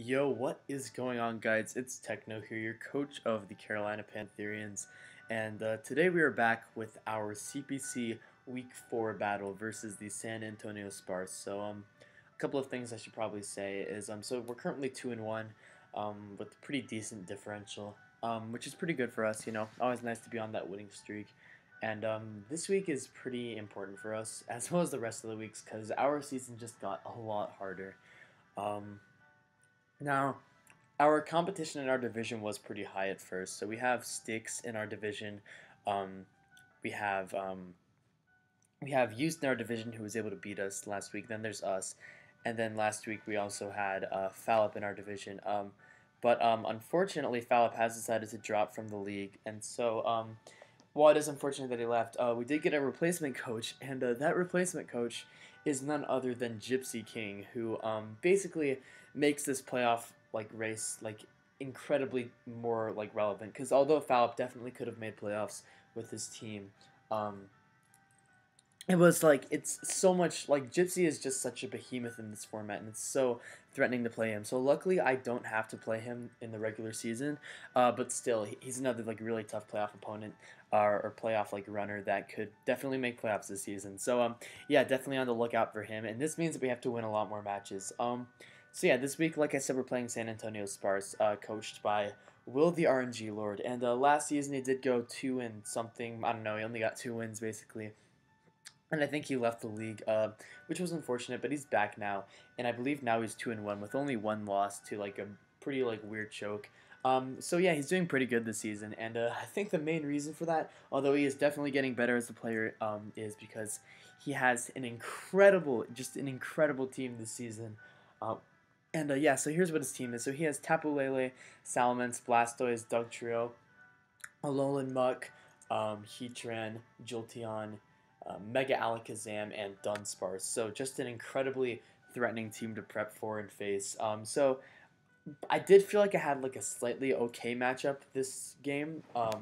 Yo, what is going on, guys? It's Techno here, your coach of the Carolina Pantherians, and today we are back with our CPC Week 4 battle versus the San Antonio Sparce. A couple of things I should probably say is, so we're currently 2-1, with a pretty decent differential, which is pretty good for us. Always nice to be on that winning streak. And this week is pretty important for us, as well as the rest of the weeks, because our season just got a lot harder. Um, Now, our competition in our division was pretty high at first. So we have Sticks in our division. Um, we have um, we have Youth in our division who was able to beat us last week. Then there's us, and then last week we also had Fallop in our division. But unfortunately, Fallop has decided to drop from the league, and so while it is unfortunate that he left, we did get a replacement coach, and that replacement coach is none other than Gypsy King, who basically makes this playoff race incredibly more relevant. Because although Fallop definitely could have made playoffs with his team, um, it was it's so much Gypsy is just such a behemoth in this format, and it's so threatening to play him. So luckily, I don't have to play him in the regular season, but still, he's another really tough playoff opponent or playoff runner that could definitely make playoffs this season. So yeah, definitely on the lookout for him, and this means that we have to win a lot more matches. So yeah, this week, like I said, we're playing San Antonio Sparce, coached by Will the RNG Lord, and last season he did go 2 and something. I don't know. He only got 2 wins basically. And I think he left the league, which was unfortunate. But he's back now, and I believe now he's 2-1 with only one loss to a pretty weird choke. So yeah, he's doing pretty good this season, and I think the main reason for that, although he is definitely getting better as a player, is because he has just an incredible team this season. Uh, and yeah, so here's what his team is. So he has Tapu Lele, Salamence, Blastoise, Dugtrio, Alolan Muck, Heatran, Jolteon, Mega Alakazam, and Dunsparce. So just an incredibly threatening team to prep for and face. So I did feel like I had a slightly okay matchup this game. But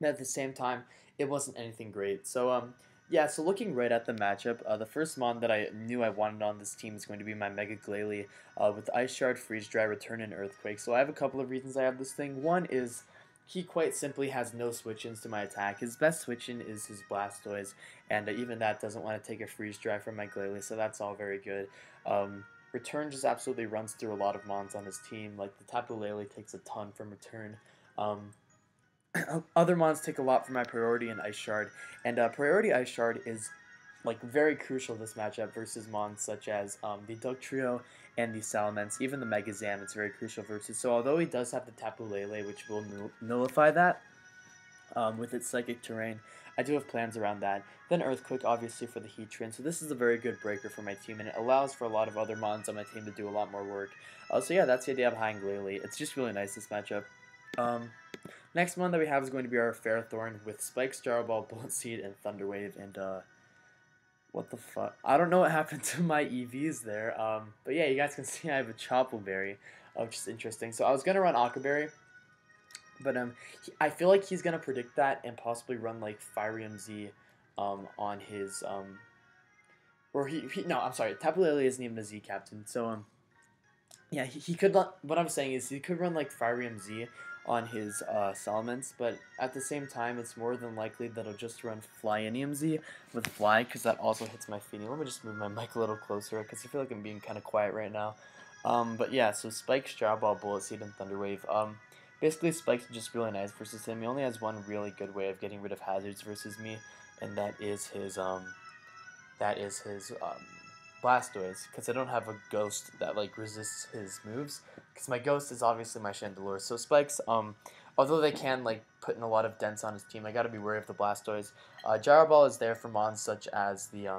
at the same time, it wasn't anything great. So yeah, so looking right at the matchup, the first mon that I knew I wanted on this team is going to be my Mega Glalie with Ice Shard, Freeze Dry, Return, and Earthquake. So I have a couple of reasons I have this thing. One is he quite simply has no switch-ins to my attack. His best switch-in is his Blastoise, and even that doesn't want to take a Freeze Dry from my Glalie, so that's all very good. Return just absolutely runs through a lot of mons on his team. Like the Tapu Lele takes a ton from Return. Other mons take a lot from my Priority and Ice Shard, and Priority Ice Shard is very crucial this matchup versus mons such as the Dugtrio and the Salamence, even the Megazam. It's very crucial versus. So although he does have the Tapu Lele, which will nullify that with its Psychic Terrain, I do have plans around that. Then Earthquake, obviously, for the Heatran. So this is a very good breaker for my team, and it allows for a lot of other mons on my team to do a lot more work. So yeah, that's the idea behind Glalie. It's just really nice, this matchup. Next one that we have is going to be our Ferrothorn with Spike, Star Ball, Bullet Seed, and Thunder Wave. And what the fuck? I don't know what happened to my EVs there. But yeah, you guys can see I have a Chople Berry, which is interesting. So I was gonna run Aqua Berry, but I feel like he's gonna predict that and possibly run Fire Z, on his or no, I'm sorry, Tapu Lele isn't even a Z captain. So yeah, he could. What I'm saying is he could run Fire Z on his Salamence, but at the same time, it's more than likely that he'll just run Flyinium Z with Fly, because that also hits my Feeny. Let me just move my mic a little closer, because I feel like I'm being kind of quiet right now. But yeah, so Spike, Straw Ball, Bullet Seed, and Thunder Wave. Basically, Spike's just really nice versus him. He only has one really good way of getting rid of hazards versus me, and that is his Blastoise, because I don't have a ghost that resists his moves, because my ghost is obviously my Chandelure. So Spikes, although they can put in a lot of dents on his team, I gotta be wary of the Blastoise. Gyro Ball is there for mons such as the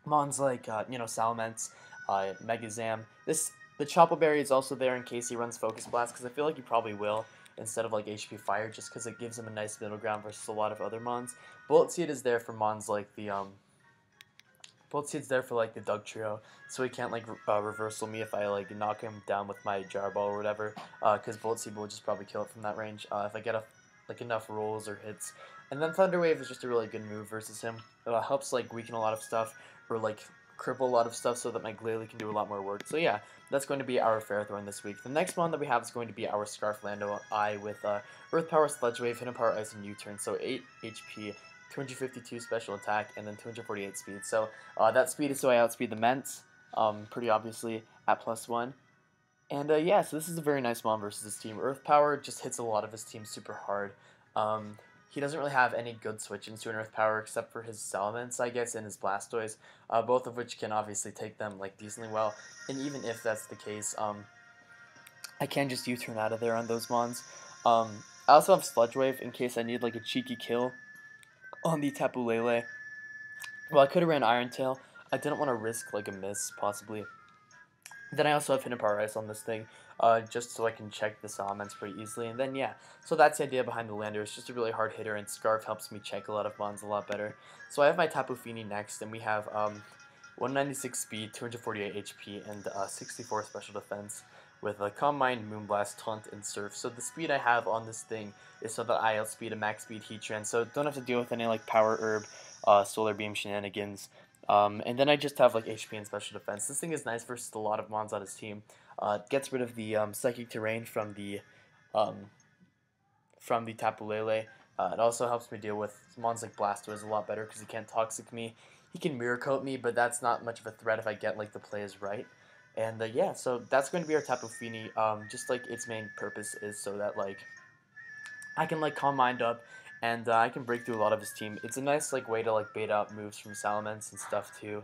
mons Salamence, Megazam. The Chople Berry is also there in case he runs Focus Blast, because I feel like he probably will instead of HP Fire, just because it gives him a nice middle ground versus a lot of other mons. Bullet Seed is there for mons like the Bullet Seed's there for the Dugtrio, so he can't reversal me if I knock him down with my Jar Ball or whatever, because Bullet Seed will just probably kill it from that range if I get enough rolls or hits. And then Thunder Wave is just a really good move versus him. It helps weaken a lot of stuff, or cripple a lot of stuff so that my Glalie can do a lot more work. So yeah, that's going to be our Ferrothorn this week. The next one that we have is going to be our Scarflando Eye with Earth Power, Sludge Wave, Hidden Power, Ice, and U-Turn. So 8 HP, 252 special attack, and then 248 speed. So that speed is so I outspeed the Ments, pretty obviously, at +1. And yeah, so this is a very nice mon versus his team. Earth Power just hits a lot of his team super hard. He doesn't really have any good switch-ins to an Earth Power except for his Salamence, I guess, and his Blastoise, both of which can obviously take them like decently well. And even if that's the case, I can just U-turn out of there on those mons. I also have Sludge Wave in case I need like a cheeky kill on the Tapu Lele. Well, I could have ran Iron Tail. I didn't want to risk like a miss, possibly. Then I also have Hidden Power Ice on this thing, just so I can check the Salamence pretty easily. And then, yeah, so that's the idea behind the Lander. It's just a really hard hitter, and Scarf helps me check a lot of mons a lot better. So I have my Tapu Fini next, and we have 196 speed, 248 HP, and 64 special defense with Calm Mind, Moonblast, Taunt, and Surf. So the speed I have on this thing is so that I outspeed a max speed Heatran, so don't have to deal with any like Power Herb, Solar Beam shenanigans. And then I just have like HP and special defense. This thing is nice versus a lot of mons on his team. It gets rid of the Psychic Terrain from the Tapu Lele. It also helps me deal with mons like Blastoise a lot better because he can't Toxic me. He can Mirror Coat me, but that's not much of a threat if I get like the plays right. And yeah, so that's going to be our Tapu Fini. Just like its main purpose is so that like I can like Calm Mind up, and I can break through a lot of his team. It's a nice like way to like bait out moves from Salamence and stuff too.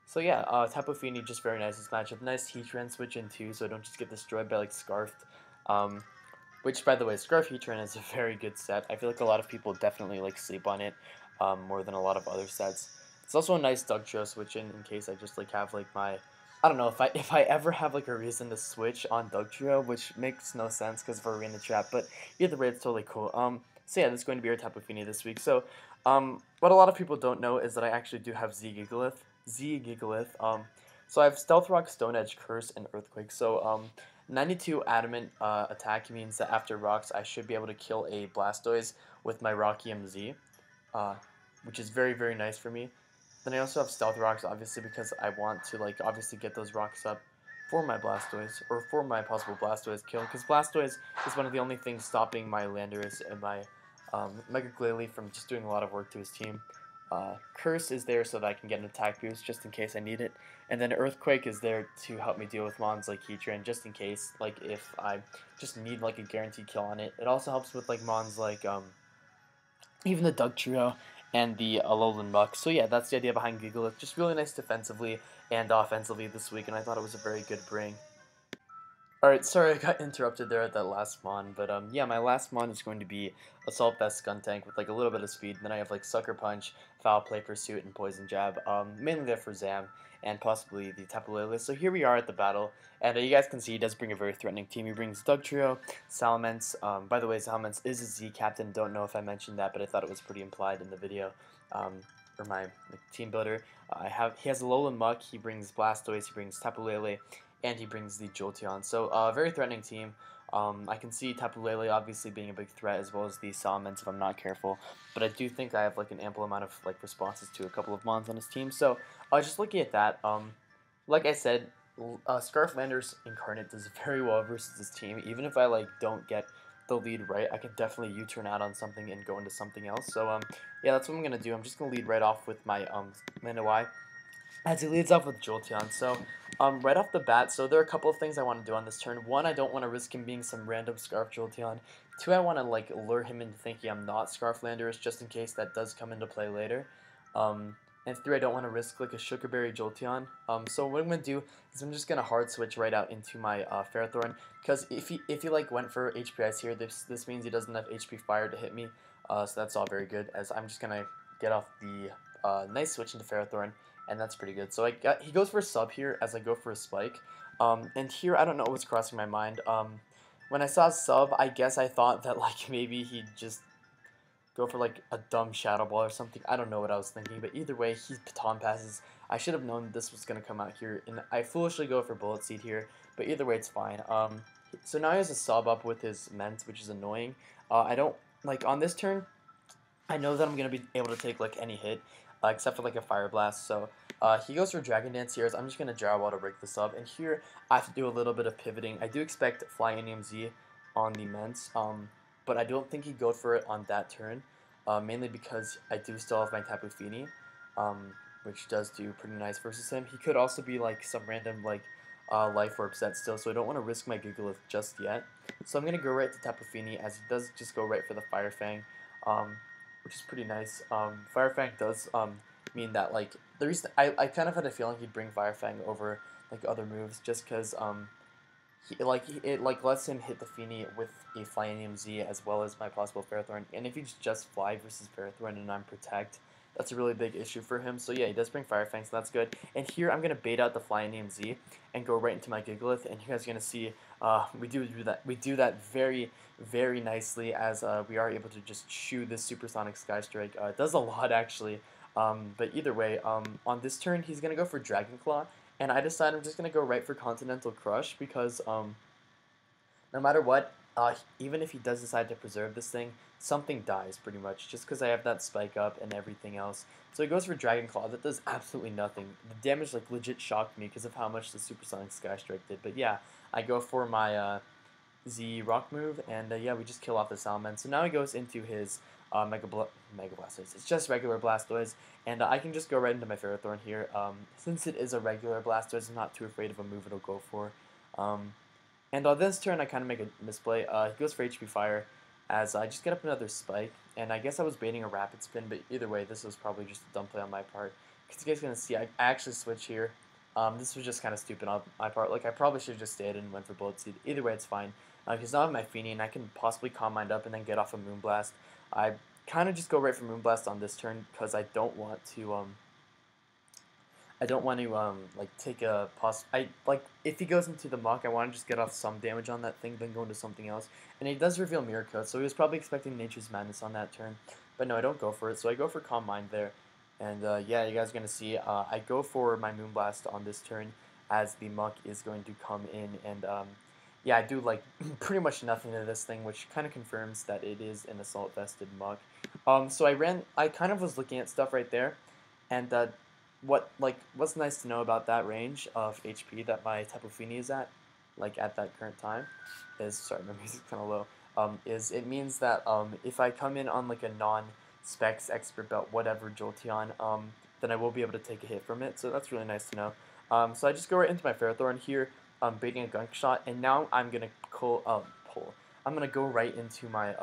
So yeah, Tapu Fini just very nice this matchup. Nice Heatran switch in too, so I don't just get destroyed by like Scarfed. Which by the way, Scarf Heatran is a very good set. I feel like a lot of people definitely like sleep on it more than a lot of other sets. It's also a nice Dugtrio switch in case I just like have like my I don't know if I ever have like a reason to switch on Dugtrio, which makes no sense because of Arena Trap, but either way, it's totally cool. So yeah, this is going to be our Tapu Fini this week. So, what a lot of people don't know is that I actually do have Z Gigalith. So I have Stealth Rock, Stone Edge, Curse, and Earthquake. So, 92 Adamant attack means that after rocks, I should be able to kill a Blastoise with my Rocky MZ, which is very, very nice for me. Then I also have Stealth Rocks, obviously, because I want to, like, obviously get those rocks up for my Blastoise, or for my possible Blastoise kill, because Blastoise is one of the only things stopping my Landorus and my Mega Glalie from just doing a lot of work to his team. Curse is there so that I can get an attack boost just in case I need it, and then Earthquake is there to help me deal with mons like Heatran just in case, like, if I just need, like, a guaranteed kill on it. It also helps with, like, mons like, even the Dugtrio and the Alolan Muck. So yeah, that's the idea behind Gigalith. Just really nice defensively and offensively this week, and I thought it was a very good bring. Alright, sorry I got interrupted there at that last mon, but yeah, my last mon is going to be Assault Vest Skuntank with like a little bit of speed, and then I have like Sucker Punch, Foul Play, Pursuit, and Poison Jab, mainly there for Zam, and possibly the Tapu Lele. So here we are at the battle, and you guys can see he does bring a very threatening team. He brings Dugtrio, Salamence, by the way, Salamence is a Z captain, don't know if I mentioned that, but I thought it was pretty implied in the video, or my team builder. He has Alolan Muck, he brings Blastoise, he brings Tapu Lele, and he brings the Jolteon. So, very threatening team. I can see Tapu Lele obviously being a big threat, as well as the Salamence if I'm not careful. But I do think I have like an ample amount of like responses to a couple of mons on his team. So, just looking at that, like I said, Scarflander's Incarnate does very well versus his team. Even if I like don't get the lead right, I can definitely U-turn out on something and go into something else. So, yeah, that's what I'm gonna do. I'm just gonna lead right off with my Manawai, as he leads off with Jolteon. So, right off the bat, so there are a couple of things I want to do on this turn. One, I don't want to risk him being some random Scarf Jolteon. Two, I want to like lure him into thinking I'm not Scarf Landorus, just in case that does come into play later. And three, I don't want to risk like a Sugarberry Jolteon. So what I'm gonna do is I'm just gonna hard switch right out into my Ferrothorn, because if he like went for HP Ice here, this means he doesn't have HP Fire to hit me. So that's all very good, as I'm just gonna get off the nice switch into Ferrothorn. And that's pretty good. So he goes for a sub here as I go for a spike. And here, I don't know what's crossing my mind. When I saw sub, I guess I thought that like maybe he'd just go for like a dumb Shadow Ball or something. I don't know what I was thinking, but either way, he baton passes. I should have known this was going to come out here, and I foolishly go for Bullet Seed here, but either way, it's fine. So now he has a sub up with his Ment, which is annoying. I don't, like, on this turn, I know that I'm going to be able to take like any hit, except for like a Fire Blast, so He goes for Dragon Dance here. I'm just going to Gyro Ball to break this up. And here I have to do a little bit of pivoting. I do expect Flying AMZ on the Ments, but I don't think he'd go for it on that turn, mainly because I do still have my Tapu Fini, which does do pretty nice versus him. He could also be like some random like Life Orb set still, so I don't want to risk my Gigalith just yet. So I'm going to go right to Tapu Fini, as he does just go right for the Fire Fang, which is pretty nice. Fire Fang does mean that like the reason I kind of had a feeling he'd bring Fire Fang over like other moves, just because it like lets him hit the Fini with a Flying AMZ as well as my possible Ferrothorn, and if he's just Fly versus Ferrothorn and I'm Protect, that's a really big issue for him. So yeah, he does bring Fire Fang, so that's good. And here I'm gonna bait out the Flying AMZ and go right into my Gigalith, and you guys are gonna see we do that very nicely, as we are able to just chew this Supersonic Sky Strike. It does a lot actually. But either way, on this turn he's gonna go for Dragon Claw, and I decide I'm just gonna go right for Continental Crush because no matter what, even if he does decide to preserve this thing, something dies pretty much, just because I have that spike up and everything else. So he goes for Dragon Claw. That does absolutely nothing. The damage like legit shocked me because of how much the Supersonic Sky Strike did. But yeah, I go for my Z Rock move, and yeah, we just kill off the Salmon. So now he goes into his Mega Blastoise. It's just regular Blastoise, and I can just go right into my Ferrothorn here. Since it is a regular Blastoise, I'm not too afraid of a move it'll go for. And on this turn, I kind of make a misplay. He goes for HP Fire, as I just get up another Spike, and I guess I was baiting a Rapid Spin, but either way, this was probably just a dumb play on my part. Because you guys are going to see, I actually switch here. This was just kind of stupid on my part. Like, I probably should have just stayed and went for Bullet Seed. Either way, it's fine. Because now I have my Fini, and I can possibly Calm Mind up and then get off a Moonblast. I kind of just go right for Moonblast on this turn, because I don't want to, like take a if he goes into the muck, I want to just get off some damage on that thing, then go into something else. And he does reveal Mirror Coat, so he was probably expecting Nature's Madness on that turn. But no, I don't go for it, so I go for Calm Mind there. And yeah, you guys are going to see, I go for my Moonblast on this turn, as the muck is going to come in, and yeah, I do like pretty much nothing to this thing, which kind of confirms that it is an Assault Vested muck. So I kind of was looking at stuff right there, and what's nice to know about that range of HP that my Tapu Fini is at, like at that current time, is, sorry, my music's kind of low, is it means that if I come in on like a non-specs expert belt whatever Jolteon, then I will be able to take a hit from it, so that's really nice to know. So I just go right into my Ferrothorn here, baiting a Gunk Shot, and now I'm gonna I'm gonna go right into my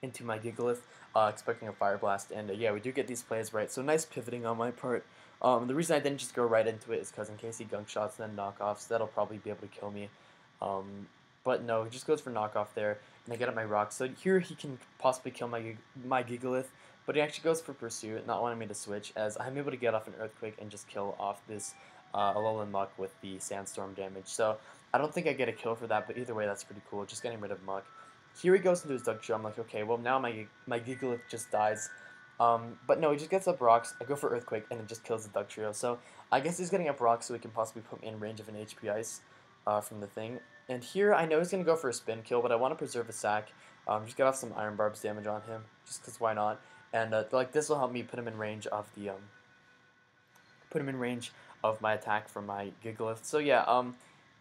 Gigalith, expecting a Fire Blast, and yeah, we do get these plays right, so nice pivoting on my part. The reason I didn't just go right into it is because in case he Gunk Shots and then Knockoffs, that'll probably be able to kill me. But no, he just goes for Knockoff there, and I get up my Rock, so here he can possibly kill my Gigalith, but he actually goes for Pursuit, not wanting me to switch, as I'm able to get off an Earthquake and just kill off this Alolan Muck with the Sandstorm damage. So I don't think I get a kill for that, but either way, that's pretty cool, just getting rid of Muck. Here he goes into his Duck Show. I'm like, okay, well now my Gigalith just dies. But no, he just gets up Rocks. I go for Earthquake, and it just kills the Duck Trio. So I guess he's getting up Rocks so he can possibly put me in range of an HP Ice from the thing. And here I know he's going to go for a Spin Kill, but I want to preserve a Sack. Just get off some Iron Barbs damage on him, just because why not? And like this will help me put him in range of the my attack from my Gigalith. So yeah,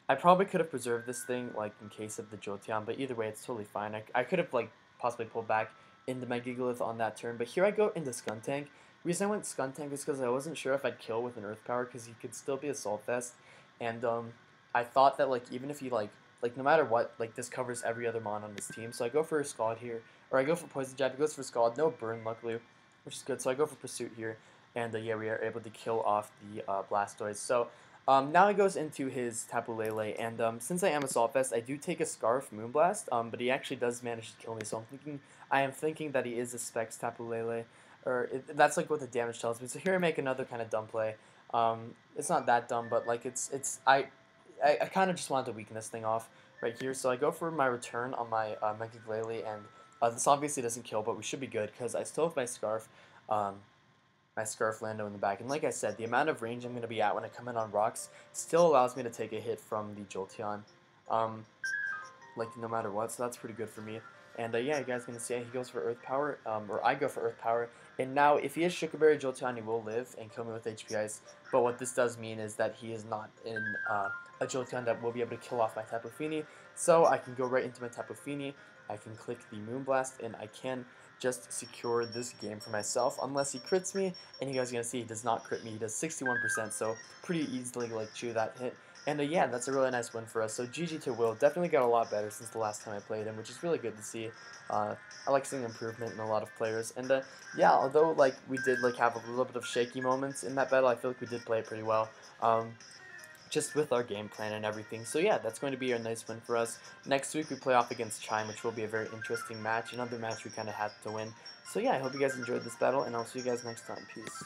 I probably could have preserved this thing, like, in case of the Jolteon, but either way, it's totally fine. I could have, like, possibly pulled back into my Gigalith on that turn, but here I go into Skuntank. The reason I went Skuntank is because I wasn't sure if I'd kill with an Earth Power, because he could still be Assault Vest, and, I thought that, like, even if he, like, no matter what, like, this covers every other mon on this team, so I go for a Scald here, or I go for Poison Jab, he goes for Scald, no Burn, luckily, which is good, so I go for Pursuit here, and, yeah, we are able to kill off the, Blastoise. So, now he goes into his Tapu Lele, and since I am Assault Vest, I do take a Scarf Moonblast, but he actually does manage to kill me, so I am thinking that he is a Specs Tapu Lele, or that's like what the damage tells me. So here I make another kind of dumb play. It's not that dumb, but like I kind of just wanted to weaken this thing off right here, so I go for my return on my Mega Glalie, and this obviously doesn't kill, but we should be good, because I still have my Scarf, Lando in the back. And like I said, the amount of range I'm going to be at when I come in on Rocks still allows me to take a hit from the Jolteon, like, no matter what, so that's pretty good for me. And yeah, you guys gonna see he goes for Earth Power, or I go for Earth Power. And now, if he is Shukaberry Jolteon, he will live and kill me with HP Ice. But what this does mean is that he is not in a Jolteon that will be able to kill off my Tapu Fini. So I can go right into my Tapu Fini. I can click the Moonblast, and I can just secure this game for myself, unless he crits me. And you guys are gonna see he does not crit me. He does 61%, so pretty easily like chew that hit. And yeah, that's a really nice win for us. So GG to Will. Definitely got a lot better since the last time I played him, which is really good to see. I like seeing improvement in a lot of players. And yeah, although like we did like have a little bit of shaky moments in that battle, I feel like we did play it pretty well. Just with our game plan and everything. So yeah, that's going to be a nice win for us. Next week we play off against Chime, which will be a very interesting match. Another match we kind of had to win. So yeah, I hope you guys enjoyed this battle, and I'll see you guys next time. Peace.